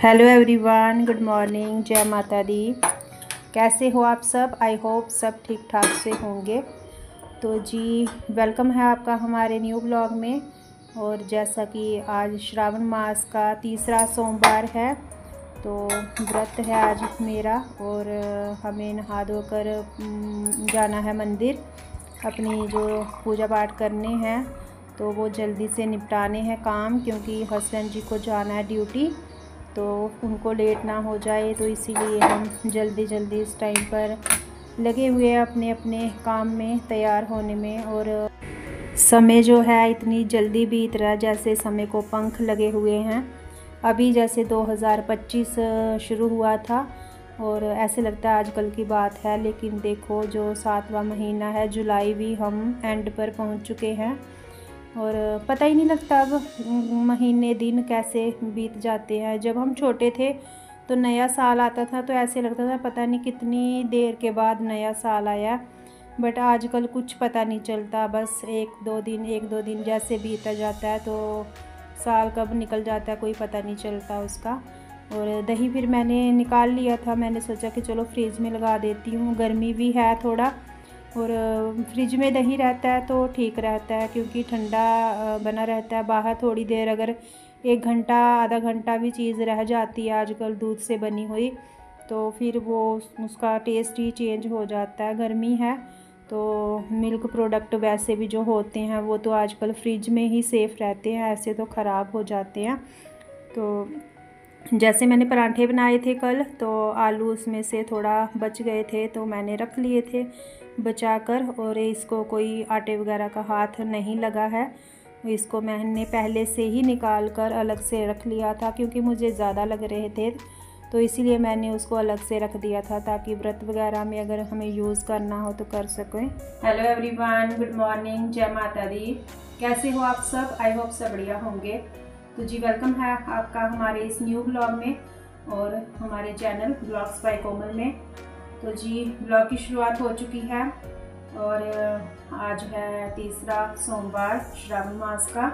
Hello everyone, good morning, जय माता दी। कैसे हो आप सब? आई होप सब ठीक ठाक से होंगे। तो जी, वेलकम है आपका हमारे न्यू ब्लॉग में। और जैसा कि आज श्रावण मास का तीसरा सोमवार है, तो व्रत है आज मेरा और हमें नहा धोकर जाना है मंदिर, अपनी जो पूजा पाठ करने हैं तो वो जल्दी से निपटाने हैं काम, क्योंकि हस्बैंड जी को जाना है ड्यूटी, तो उनको लेट ना हो जाए। तो इसीलिए हम जल्दी जल्दी इस टाइम पर लगे हुए हैं अपने अपने काम में, तैयार होने में। और समय जो है इतनी जल्दी बीत रहा है जैसे समय को पंख लगे हुए हैं। अभी जैसे 2025 शुरू हुआ था और ऐसे लगता है आजकल की बात है, लेकिन देखो जो 7वां महीना है, जुलाई भी हम एंड पर पहुंच चुके हैं और पता ही नहीं लगता अब महीने दिन कैसे बीत जाते हैं। जब हम छोटे थे तो नया साल आता था तो ऐसे लगता था पता नहीं कितनी देर के बाद नया साल आया, बट आजकल कुछ पता नहीं चलता। बस एक दो दिन जैसे बीता जाता है तो साल कब निकल जाता है कोई पता नहीं चलता उसका। और दही फिर मैंने निकाल लिया था, मैंने सोचा कि चलो फ्रिज में लगा देती हूँ, गर्मी भी है थोड़ा और फ्रिज में दही रहता है तो ठीक रहता है क्योंकि ठंडा बना रहता है। बाहर थोड़ी देर अगर 1 घंटा आधा घंटा भी चीज़ रह जाती है आजकल दूध से बनी हुई, तो फिर वो उसका टेस्ट ही चेंज हो जाता है। गर्मी है तो मिल्क प्रोडक्ट वैसे भी जो होते हैं वो तो आजकल फ्रिज में ही सेफ़ रहते हैं, ऐसे तो ख़राब हो जाते हैं। तो जैसे मैंने परांठे बनाए थे कल, तो आलू उसमें से थोड़ा बच गए थे तो मैंने रख लिए थे बचाकर, और इसको कोई आटे वगैरह का हाथ नहीं लगा है। इसको मैंने पहले से ही निकाल कर अलग से रख लिया था क्योंकि मुझे ज़्यादा लग रहे थे, तो इसीलिए मैंने उसको अलग से रख दिया था ताकि व्रत वगैरह में अगर हमें यूज़ करना हो तो कर सकें। हेलो एवरीवन, गुड मॉर्निंग, जय माता दी। कैसे हो आप सब? आई होप सब बढ़िया होंगे। तो जी, वेलकम है आपका हमारे इस न्यू ब्लॉग में और हमारे चैनल ब्लॉग्स बाय कोमल में। तो जी, ब्लॉग की शुरुआत हो चुकी है और आज है तीसरा सोमवार श्रावण मास का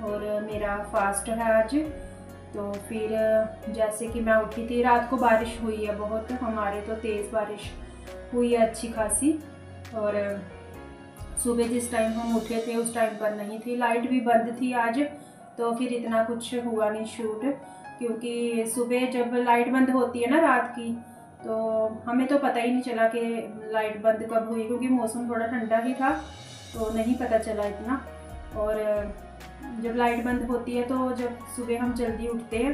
और मेरा फास्ट है आज। तो फिर जैसे कि मैं उठी थी, रात को बारिश हुई है बहुत, हमारे तो तेज़ बारिश हुई है अच्छी खासी। और सुबह जिस टाइम हम उठे थे उस टाइम पर नहीं थी, लाइट भी बंद थी आज, तो फिर इतना कुछ हुआ नहीं शूट, क्योंकि सुबह जब लाइट बंद होती है ना रात की, तो हमें तो पता ही नहीं चला कि लाइट बंद कब हुई, क्योंकि मौसम थोड़ा ठंडा ही था तो नहीं पता चला इतना। और जब लाइट बंद होती है तो जब सुबह हम जल्दी उठते हैं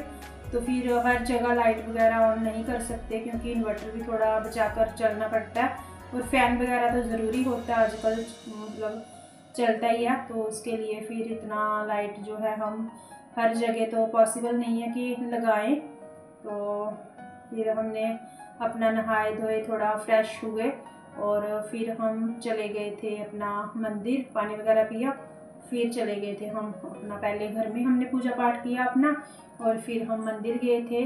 तो फिर हर जगह लाइट वगैरह ऑन नहीं कर सकते क्योंकि इन्वर्टर भी थोड़ा बचाकर चलना पड़ता है और फैन वगैरह तो ज़रूरी होता है आजकल, मतलब चलता ही है, तो उसके लिए फिर इतना लाइट जो है हम हर जगह तो पॉसिबल नहीं है कि लगाएं। तो फिर हमने अपना नहाए धोए थोड़ा फ्रेश हुए और फिर हम चले गए थे अपना मंदिर, पानी वगैरह पिया, फिर चले गए थे हम अपना, पहले घर में हमने पूजा पाठ किया अपना और फिर हम मंदिर गए थे।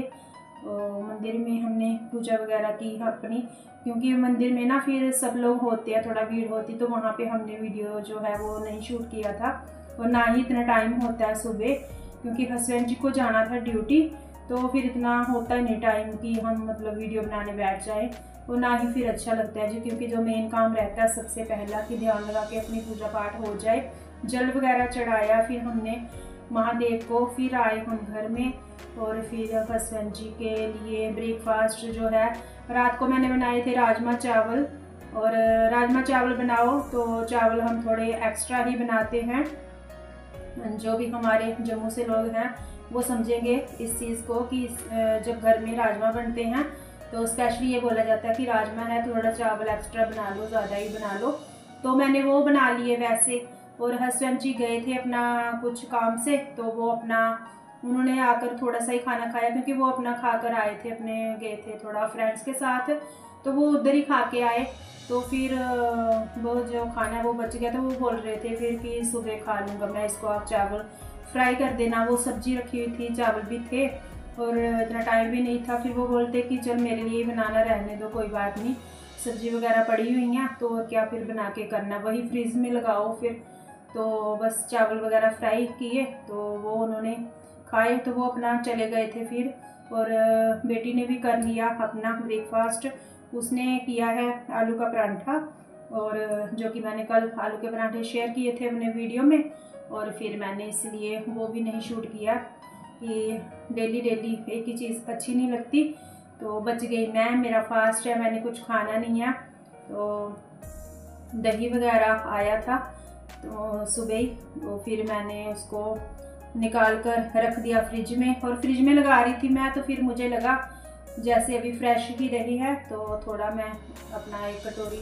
मंदिर में हमने पूजा वगैरह की अपनी, क्योंकि मंदिर में ना फिर सब लोग होते हैं, थोड़ा भीड़ होती, तो वहाँ पे हमने वीडियो जो है वो नहीं शूट किया था और ना ही इतना टाइम होता है सुबह, क्योंकि हस्बैंड जी को जाना था ड्यूटी, तो फिर इतना होता नहीं टाइम कि हम मतलब वीडियो बनाने बैठ जाए, और ना ही फिर अच्छा लगता है जी, क्योंकि जो मेन काम रहता है सबसे पहला कि ध्यान लगा के अपनी पूजा पाठ हो जाए। जल वगैरह चढ़ाया फिर हमने महादेव को, फिर आए हम घर में और फिर हस्बैंड जी के लिए ब्रेकफास्ट जो है, रात को मैंने बनाए थे राजमा चावल, और राजमा चावल बनाओ तो चावल हम थोड़े एक्स्ट्रा ही बनाते हैं, जो भी हमारे जम्मू से लोग हैं वो समझेंगे इस चीज़ को कि जब घर में राजमा बनते हैं तो स्पेशली ये बोला जाता है कि राजमा है तो थोड़ा चावल एक्स्ट्रा बना लो, ज़्यादा ही बना लो। तो मैंने वो बना लिए वैसे, और हस्बैंड जी गए थे अपना कुछ काम से, तो वो अपना उन्होंने आकर थोड़ा सा ही खाना खाया, क्योंकि वो अपना खाकर आए थे, अपने गए थे थोड़ा फ्रेंड्स के साथ, तो वो उधर ही खा के आए। तो फिर वो जो खाना वो बच गया, तो वो बोल रहे थे फिर कि सुबह खा लूँगा मैं इसको, आप चावल फ्राई कर देना। वो सब्जी रखी हुई थी, चावल भी थे और इतना टाइम भी नहीं था, फिर वो बोलते कि चल मेरे लिए बनाना, रहने दो कोई बात नहीं, सब्जी वगैरह पड़ी हुई हैं तो क्या फिर बना के करना, वही फ्रीज में लगाओ फिर। तो बस चावल वगैरह फ्राई किए तो वो उन्होंने खाए, तो वो अपना चले गए थे फिर, और बेटी ने भी कर लिया अपना ब्रेकफास्ट। उसने किया है आलू का परांठा, और जो कि मैंने कल आलू के परांठे शेयर किए थे अपने वीडियो में, और फिर मैंने इसलिए वो भी नहीं शूट किया कि डेली डेली एक ही चीज़ अच्छी नहीं लगती। तो बच गई मैं, मेरा फास्ट है, मैंने कुछ खाना नहीं है। तो दही वगैरह आया था तो सुबह ही, तो फिर मैंने उसको निकाल कर रख दिया फ्रिज में, और फ्रिज में लगा रही थी मैं, तो फिर मुझे लगा जैसे अभी फ्रेश ही दही है तो थोड़ा मैं अपना एक कटोरी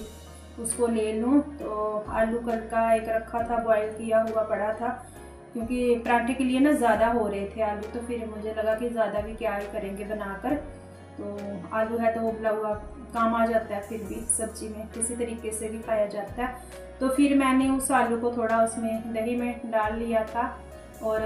उसको ले लूँ। तो आलू कल का एक रखा था, बॉयल किया हुआ पड़ा था, क्योंकि पराठे के लिए ना ज़्यादा हो रहे थे आलू, तो फिर मुझे लगा कि ज़्यादा भी क्या ही करेंगे बनाकर। तो आलू है तो उबला हुआ काम आ जाता है, फिर भी सब्जी में किसी तरीके से भी खाया जाता है। तो फिर मैंने उस आलू को थोड़ा उसमें दही में डाल लिया था, और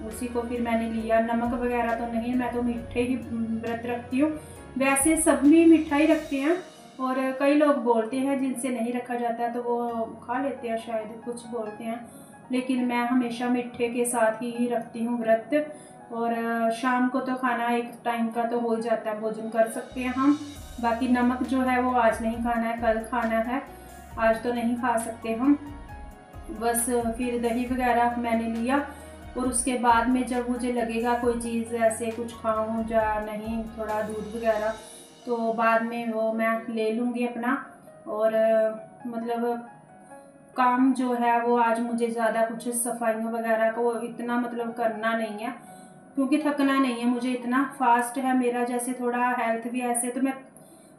उसी को फिर मैंने लिया। नमक वगैरह तो नहीं, मैं तो मीठे ही व्रत रखती हूँ। वैसे सब भी मीठा ही रखते हैं, और कई लोग बोलते हैं जिनसे नहीं रखा जाता है तो वो खा लेते हैं, शायद कुछ बोलते हैं, लेकिन मैं हमेशा मीठे के साथ ही रखती हूँ व्रत। और शाम को तो खाना एक टाइम का तो हो ही जाता है, भोजन कर सकते हैं हम। बाकी नमक जो है वो आज नहीं खाना है, कल खाना है, आज तो नहीं खा सकते हम। बस फिर दही वगैरह मैंने लिया, और उसके बाद में जब मुझे लगेगा कोई चीज़ ऐसे कुछ खाऊं या नहीं, थोड़ा दूध वगैरह, तो बाद में वो मैं ले लूँगी अपना। और मतलब काम जो है वो आज मुझे ज़्यादा कुछ सफाइयों वगैरह को इतना मतलब करना नहीं है, क्योंकि थकना नहीं है मुझे, इतना फास्ट है मेरा। जैसे थोड़ा हेल्थ भी ऐसे, तो मैं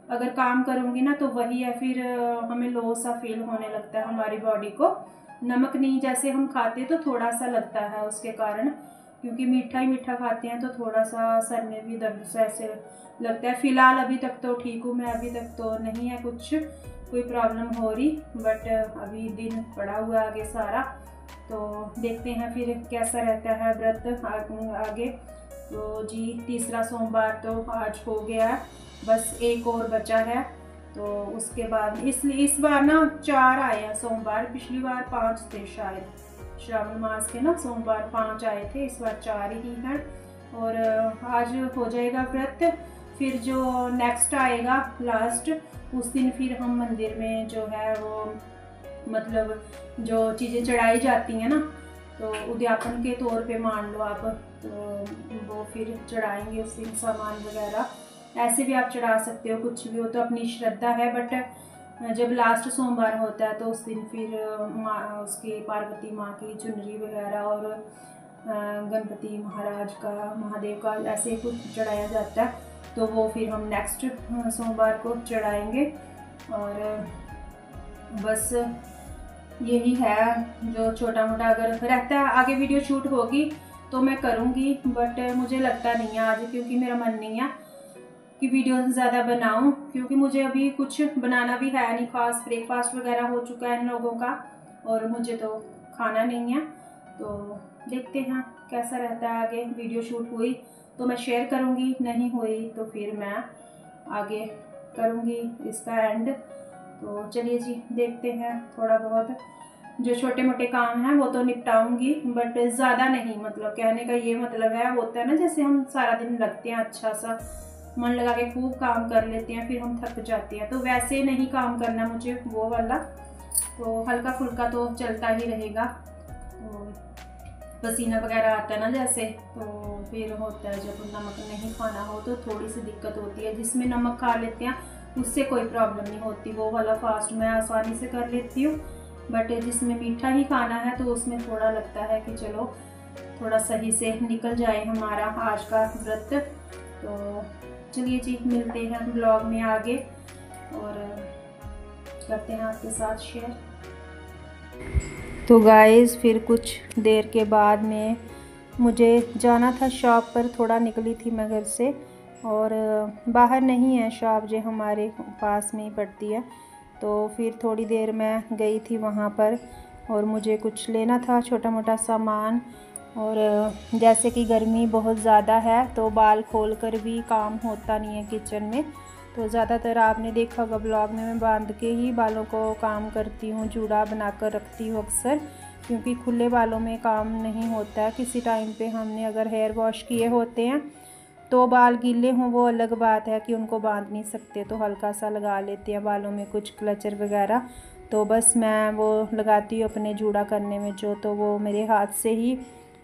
अगर काम करूँगी ना तो वही है, फिर हमें लो सा फील होने लगता है हमारी बॉडी को। नमक नहीं जैसे हम खाते तो थोड़ा सा लगता है उसके कारण, क्योंकि मीठा ही मीठा खाते हैं तो थोड़ा सा सर में भी दर्द सा ऐसे लगता है। फ़िलहाल अभी तक तो ठीक हूँ मैं, अभी तक तो नहीं है कुछ कोई प्रॉब्लम हो रही, बट अभी दिन पड़ा हुआ आगे सारा। तो देखते हैं फिर कैसा रहता है व्रत आगे। तो जी तीसरा सोमवार तो आज हो गया है, बस एक और बचा है। तो उसके बाद इस बार ना 4 आए हैं सोमवार, पिछली बार 5 थे शायद, श्रावण मास के ना सोमवार 5 आए थे, इस बार 4 ही हैं। और आज हो जाएगा व्रत। फिर जो नेक्स्ट आएगा लास्ट, उस दिन फिर हम मंदिर में जो है वो मतलब जो चीज़ें चढ़ाई जाती हैं ना, तो उद्यापन के तौर पे मान लो आप, तो वो फिर चढ़ाएंगे उस दिन सामान वगैरह। ऐसे भी आप चढ़ा सकते हो, कुछ भी हो तो अपनी श्रद्धा है। बट जब लास्ट सोमवार होता है तो उस दिन फिर उसकी पार्वती माँ की चुनरी वगैरह और गणपति महाराज का, महादेव का ऐसे कुछ चढ़ाया जाता है, तो वो फिर हम नेक्स्ट सोमवार को चढ़ाएंगे। और बस यही है जो छोटा मोटा अगर रहता है, आगे वीडियो शूट होगी तो मैं करूँगी, बट मुझे लगता नहीं है आज, क्योंकि मेरा मन नहीं है कि वीडियो ज़्यादा बनाऊं, क्योंकि मुझे अभी कुछ बनाना भी है नहीं खास। ब्रेकफास्ट वगैरह हो चुका है इन लोगों का, और मुझे तो खाना नहीं है। तो देखते हैं कैसा रहता है आगे। वीडियो शूट हुई तो मैं शेयर करूंगी, नहीं हुई तो फिर मैं आगे करूंगी इसका एंड। तो चलिए जी देखते हैं, थोड़ा बहुत जो छोटे मोटे काम हैं वो तो निपटाऊंगी, बट ज़्यादा नहीं। मतलब कहने का ये मतलब है, होता है ना जैसे हम सारा दिन लगते हैं अच्छा सा मन लगा के खूब काम कर लेते हैं, फिर हम थक जाते हैं, तो वैसे नहीं काम करना मुझे वो वाला। तो हल्का फुल्का तो चलता ही रहेगा। तो पसीना वगैरह आता है ना जैसे, तो फिर होता है जब नमक नहीं खाना हो तो थोड़ी सी दिक्कत होती है। जिसमें नमक खा लेते हैं उससे कोई प्रॉब्लम नहीं होती, वो वाला फास्ट मैं आसानी से कर लेती हूँ। बट जिसमें मीठा ही खाना है तो उसमें थोड़ा लगता है कि चलो थोड़ा सही से निकल जाए हमारा आज का व्रत। तो चलिए जी मिलते हैं ब्लॉग में आगे, और करते हैं आपके साथ शेयर। तो गाइस फिर कुछ देर के बाद में मुझे जाना था शॉप पर, थोड़ा निकली थी मैं घर से, और बाहर नहीं है शॉप जो हमारे पास में ही पड़ती है। तो फिर थोड़ी देर मैं गई थी वहाँ पर, और मुझे कुछ लेना था छोटा मोटा सामान। और जैसे कि गर्मी बहुत ज़्यादा है तो बाल खोल कर भी काम होता नहीं है किचन में, तो ज़्यादातर आपने देखा होगा ब्लॉग में मैं बांध के ही बालों को काम करती हूँ, जूड़ा बनाकर रखती हूँ अक्सर, क्योंकि खुले बालों में काम नहीं होता है। किसी टाइम पे हमने अगर हेयर वॉश किए होते हैं तो बाल गीले हों वो अलग बात है कि उनको बांध नहीं सकते, तो हल्का सा लगा लेते हैं बालों में कुछ क्लचर वगैरह। तो बस मैं वो लगाती हूँ अपने जूड़ा करने में जो, तो वो मेरे हाथ से ही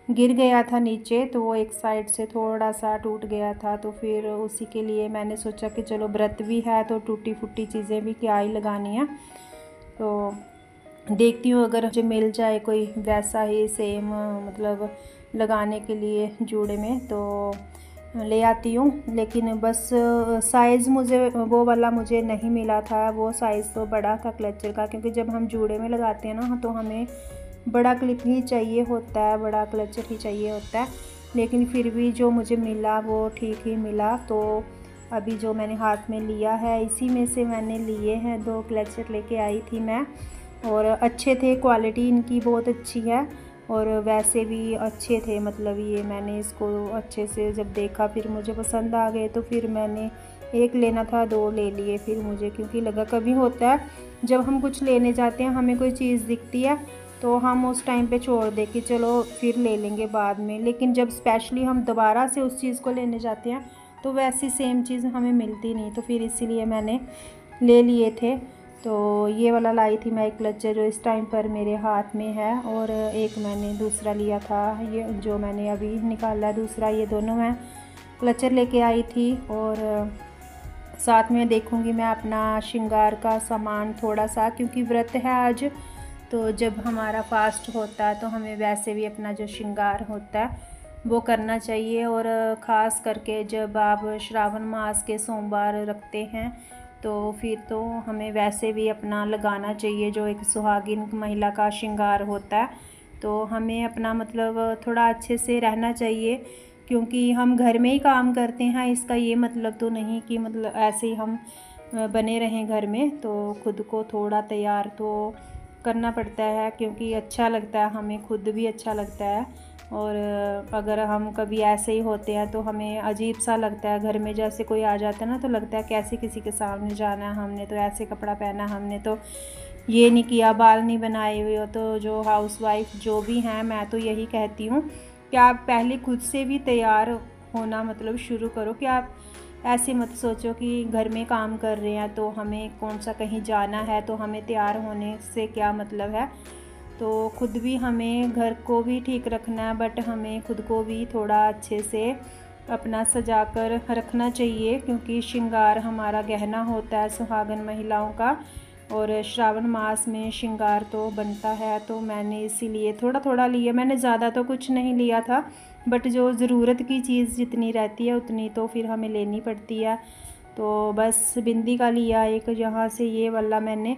गिर गया था नीचे, तो वो एक साइड से थोड़ा सा टूट गया था। तो फिर उसी के लिए मैंने सोचा कि चलो व्रत भी है तो टूटी फूटी चीज़ें भी क्या ही लगानी है। तो देखती हूँ अगर मुझे मिल जाए कोई वैसा ही सेम मतलब लगाने के लिए जूड़े में तो ले आती हूँ। लेकिन बस साइज़ मुझे वो वाला मुझे नहीं मिला था, वो साइज़ तो बड़ा था क्लचर का, क्योंकि जब हम जूड़े में लगाते हैं ना तो हमें बड़ा क्लिप ही चाहिए होता है, बड़ा क्लचर ही चाहिए होता है। लेकिन फिर भी जो मुझे मिला वो ठीक ही मिला। तो अभी जो मैंने हाथ में लिया है इसी में से मैंने लिए हैं, 2 क्लचर लेके आई थी मैं, और अच्छे थे, क्वालिटी इनकी बहुत अच्छी है और वैसे भी अच्छे थे। मतलब ये मैंने इसको अच्छे से जब देखा फिर मुझे पसंद आ गए, तो फिर मैंने एक लेना था 2 ले लिए फिर मुझे, क्योंकि लगा कभी होता है जब हम कुछ लेने जाते हैं हमें कोई चीज़ दिखती है तो हम उस टाइम पे छोड़ दे कि चलो फिर ले लेंगे बाद में, लेकिन जब स्पेशली हम दोबारा से उस चीज़ को लेने जाते हैं तो वैसी सेम चीज़ हमें मिलती नहीं, तो फिर इसीलिए मैंने ले लिए थे। तो ये वाला लाई थी मैं एक क्लचर जो इस टाइम पर मेरे हाथ में है, और एक मैंने दूसरा लिया था ये जो मैंने अभी निकाला दूसरा। ये दोनों मैं क्लचर लेके आई थी, और साथ में देखूंगी मैं अपना श्रृंगार का सामान थोड़ा सा, क्योंकि व्रत है आज। तो जब हमारा फास्ट होता है तो हमें वैसे भी अपना जो श्रृंगार होता है वो करना चाहिए, और ख़ास करके जब आप श्रावण मास के सोमवार रखते हैं तो फिर तो हमें वैसे भी अपना लगाना चाहिए जो एक सुहागिन महिला का श्रृंगार होता है। तो हमें अपना मतलब थोड़ा अच्छे से रहना चाहिए, क्योंकि हम घर में ही काम करते हैं, इसका ये मतलब तो नहीं कि मतलब ऐसे ही हम बने रहें घर में। तो खुद को थोड़ा तैयार तो करना पड़ता है, क्योंकि अच्छा लगता है, हमें खुद भी अच्छा लगता है। और अगर हम कभी ऐसे ही होते हैं तो हमें अजीब सा लगता है, घर में जैसे कोई आ जाता है ना तो लगता है कैसे किसी के सामने जाना है, हमने तो ऐसे कपड़ा पहना, हमने तो ये नहीं किया, बाल नहीं बनाए हुए हो। तो जो हाउसवाइफ जो भी हैं, मैं तो यही कहती हूँ कि आप पहले खुद से भी तैयार होना मतलब शुरू करो, कि आप ऐसे मत सोचो कि घर में काम कर रहे हैं तो हमें कौन सा कहीं जाना है तो हमें तैयार होने से क्या मतलब है। तो खुद भी हमें घर को भी ठीक रखना है, बट हमें खुद को भी थोड़ा अच्छे से अपना सजा कर रखना चाहिए, क्योंकि श्रृंगार हमारा गहना होता है सुहागन महिलाओं का, और श्रावण मास में श्रृंगार तो बनता है। तो मैंने इसीलिए थोड़ा थोड़ा लिया, मैंने ज़्यादा तो कुछ नहीं लिया था, बट जो ज़रूरत की चीज़ जितनी रहती है उतनी तो फिर हमें लेनी पड़ती है। तो बस बिंदी का लिया एक, यहाँ से ये वाला मैंने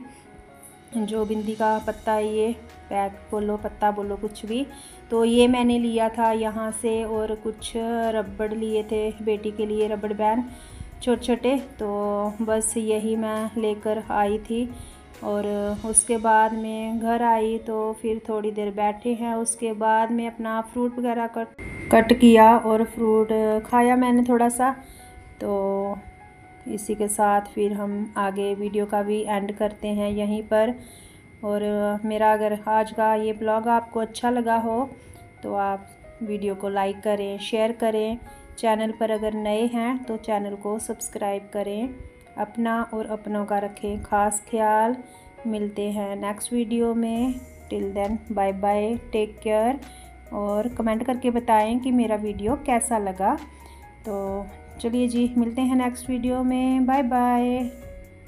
जो बिंदी का पत्ता है, ये पैक बोलो पत्ता बोलो कुछ भी, तो ये मैंने लिया था यहाँ से। और कुछ रबड़ लिए थे बेटी के लिए, रबड़ बैंड छोटे छोटे, तो बस यही मैं लेकर आई थी। और उसके बाद में घर आई तो फिर थोड़ी देर बैठे हैं, उसके बाद में अपना फ्रूट वगैरह कट किया और फ्रूट खाया मैंने थोड़ा सा। तो इसी के साथ फिर हम आगे वीडियो का भी एंड करते हैं यहीं पर। और मेरा अगर आज का ये ब्लॉग आपको अच्छा लगा हो तो आप वीडियो को लाइक करें, शेयर करें, चैनल पर अगर नए हैं तो चैनल को सब्सक्राइब करें। अपना और अपनों का रखें खास ख्याल। मिलते हैं नेक्स्ट वीडियो में। Till then bye bye, take care, और कमेंट करके बताएं कि मेरा वीडियो कैसा लगा। तो चलिए जी, मिलते हैं नेक्स्ट वीडियो में। Bye bye.